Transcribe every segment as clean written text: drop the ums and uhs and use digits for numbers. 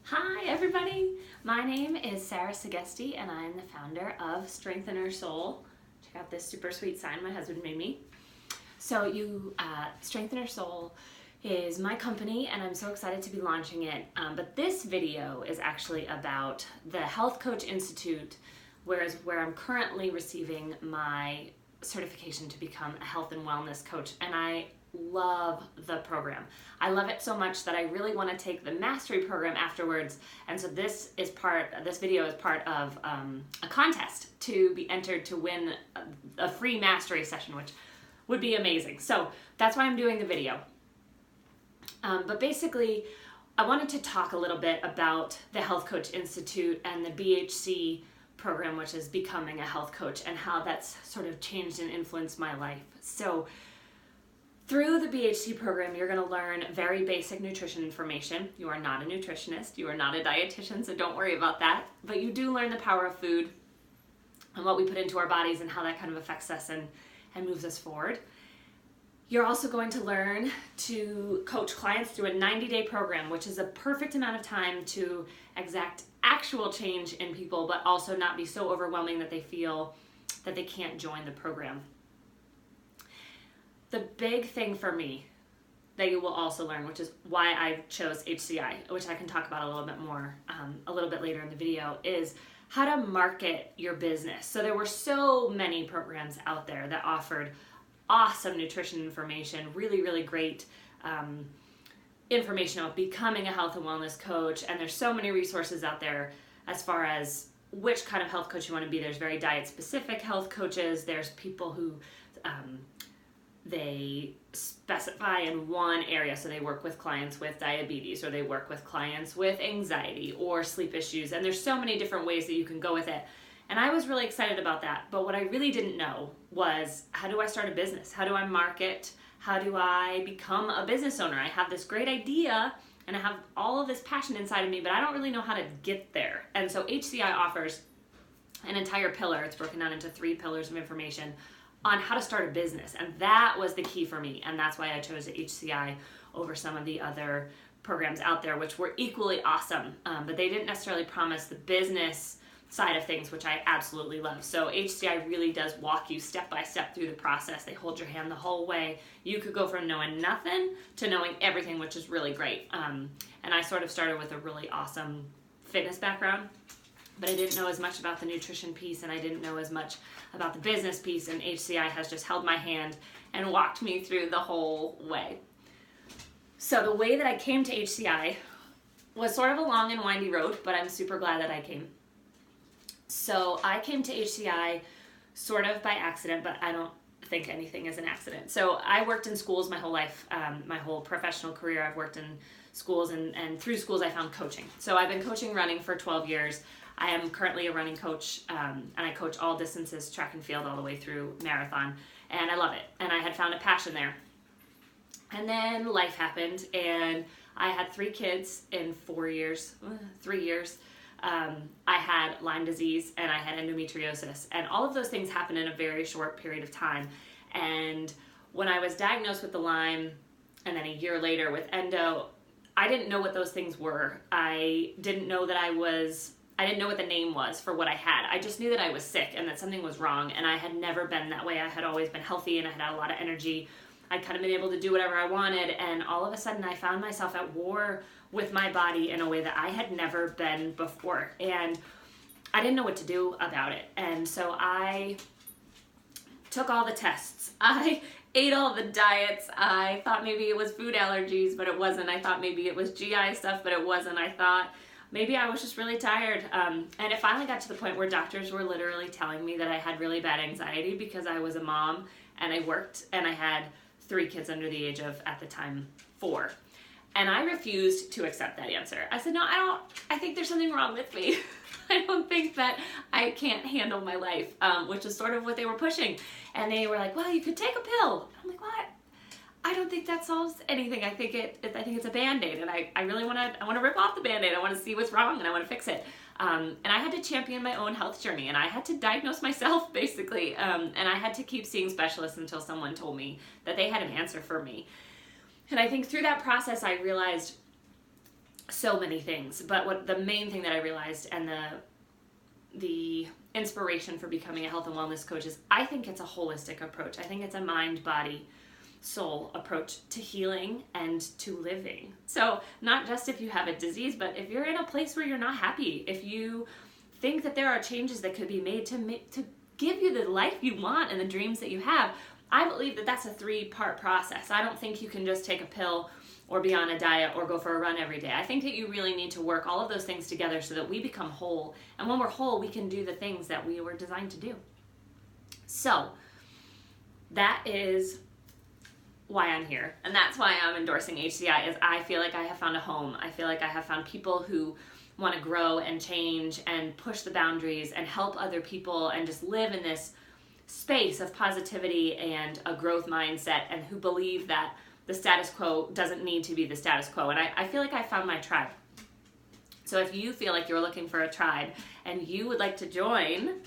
Hi everybody, my name is Sarah Segesti and I'm the founder of StrengthnHerSole. Check out this super sweet sign my husband made me. So StrengthnHerSole is my company and I'm so excited to be launching it. But this video is actually about the Health Coach Institute, where I'm currently receiving my certification to become a health and wellness coach, and I love the program. I love it so much that I really want to take the mastery program afterwards, and so this video is part of a contest to be entered to win a free mastery session, which would be amazing. So that's why I'm doing the video. But basically, I wanted to talk a little bit about the Health Coach Institute and the BHC program, which is becoming a health coach, and how that's sort of changed and influenced my life. So through the BHC program, you're going to learn very basic nutrition information. You are not a nutritionist, you are not a dietitian, so don't worry about that. But you do learn the power of food and what we put into our bodies and how that kind of affects us and moves us forward. You're also going to learn to coach clients through a 90-day program, which is a perfect amount of time to exact actual change in people, but also not be so overwhelming that they feel that they can't join the program. The big thing for me that you will also learn, which is why I chose HCI, which I can talk about a little bit more a little bit later in the video, is how to market your business. So there were so many programs out there that offered awesome nutrition information, really, really great information about becoming a health and wellness coach, and there's so many resources out there as far as which kind of health coach you want to be. There's very diet-specific health coaches. There's people who they specify in one area, so they work with clients with diabetes, or they work with clients with anxiety or sleep issues, and there's so many different ways that you can go with it. And I was really excited about that, but what I really didn't know was, how do I start a business? How do I market? How do I become a business owner? I have this great idea and I have all of this passion inside of me, but I don't really know how to get there. And so HCI offers an entire pillar. It's broken down into 3 pillars of information on how to start a business. And that was the key for me. And that's why I chose HCI over some of the other programs out there, which were equally awesome. But they didn't necessarily promise the business side of things, which I absolutely love. So HCI really does walk you step by step through the process. They hold your hand the whole way. You could go from knowing nothing to knowing everything, which is really great. And I sort of started with a really awesome fitness background, but I didn't know as much about the nutrition piece, and I didn't know as much about the business piece, and HCI has just held my hand and walked me through the whole way. So the way that I came to HCI was sort of a long and windy road, but I'm super glad that I came. So I came to HCI sort of by accident, but I don't think anything is an accident. So I worked in schools my whole life, my whole professional career. I've worked in schools, and through schools I found coaching. So I've been coaching running for 12 years. I am currently a running coach, and I coach all distances, track and field, all the way through marathon, and I love it. And I had found a passion there. And then life happened, and I had 3 kids in 3 years. I had Lyme disease and I had endometriosis, and all of those things happened in a very short period of time. And when I was diagnosed with the Lyme, and then a year later with endo, I didn't know what those things were. I didn't know what the name was for what I had. I just knew that I was sick and that something was wrong, and I had never been that way. I had always been healthy and I had a lot of energy. I'd kind of been able to do whatever I wanted, and all of a sudden I found myself at war with my body in a way that I had never been before, and I didn't know what to do about it. And so I took all the tests. I ate all the diets. I thought maybe it was food allergies, but it wasn't. I thought maybe it was GI stuff, but it wasn't. I thought maybe I was just really tired. And it finally got to the point where doctors were literally telling me that I had really bad anxiety because I was a mom and I worked and I had 3 kids under the age of, at the time, 4. And I refused to accept that answer. I said, no, I think there's something wrong with me. I don't think that I can't handle my life, which is sort of what they were pushing. And they were like, well, you could take a pill. I'm like, what? I don't think that solves anything. I think it's a Band-Aid, and I really want to rip off the Band-Aid. I want to see what's wrong, and I want to fix it. And I had to champion my own health journey, and I had to diagnose myself, basically. And I had to keep seeing specialists until someone told me that they had an answer for me. And I think through that process, I realized so many things. But what the main thing that I realized, and the inspiration for becoming a health and wellness coach, is I think it's a holistic approach. I think it's a mind, body, soul approach to healing and to living. So not just if you have a disease, but if you're in a place where you're not happy, if you think that there are changes that could be made to give you the life you want and the dreams that you have, I believe that that's a 3-part process. I don't think you can just take a pill or be on a diet or go for a run every day. I think that you really need to work all of those things together so that we become whole. And when we're whole, we can do the things that we were designed to do. So that is why I'm here. And that's why I'm endorsing HCI, is I feel like I have found a home. I feel like I have found people who want to grow and change and push the boundaries and help other people and just live in this space of positivity and a growth mindset, and who believe that the status quo doesn't need to be the status quo. And I feel like I found my tribe. So if you feel like you're looking for a tribe and you would like to join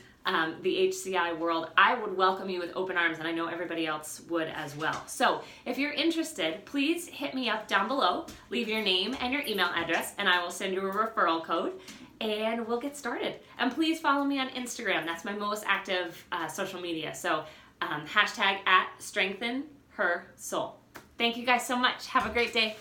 the HCI world, I would welcome you with open arms, and I know everybody else would as well. So if you're interested, please hit me up down below, leave your name and your email address, and I will send you a referral code, and we'll get started. And please follow me on Instagram. That's my most active social media. So hashtag @StrengthnHerSole. Thank you guys so much. Have a great day.